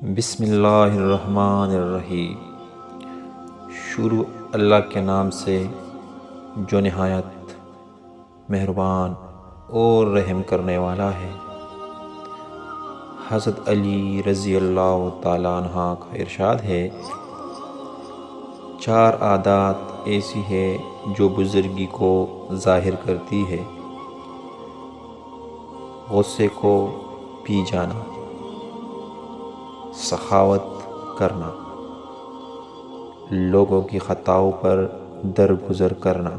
بسم اللہ الرحمن الرحیم۔ شروع اللہ کے نام سے جو نہایت مہربان اور رحم کرنے والا ہے۔ حضرت علی رضی اللہ تعالیٰ عنہ کا ارشاد ہے، 4 عادات ایسی ہے جو بزرگی کو ظاہر کرتی ہے: غصے کو پی جانا، سخاوت کرنا، لوگوں کی خطاؤں پر درگزر کرنا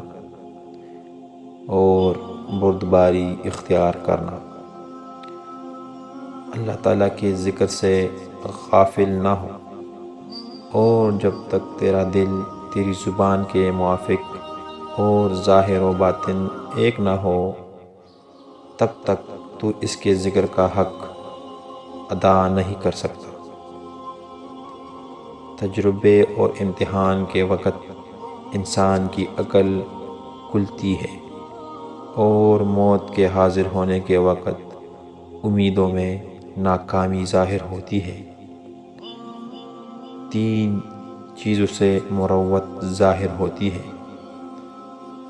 اور بردباری اختیار کرنا۔ اللہ تعالیٰ کے ذکر سے غافل نہ ہو، اور جب تک تیرا دل تیری زبان کے موافق اور ظاہر و باطن ایک نہ ہو، تب تک تو اس کے ذکر کا حق ادا نہیں کر سکتا۔ تجربے اور امتحان کے وقت انسان کی عقل کھلتی ہے، اور موت کے حاضر ہونے کے وقت امیدوں میں ناکامی ظاہر ہوتی ہے۔ 3 چیزوں سے مروت ظاہر ہوتی ہے: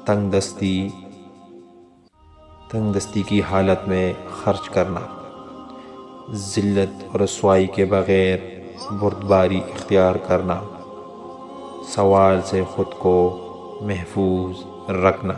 تنگ دستی کی حالت میں خرچ کرنا، ذلت اور رسوائی کے بغیر بردباری اختیار کرنا، سوال سے خود کو محفوظ رکھنا۔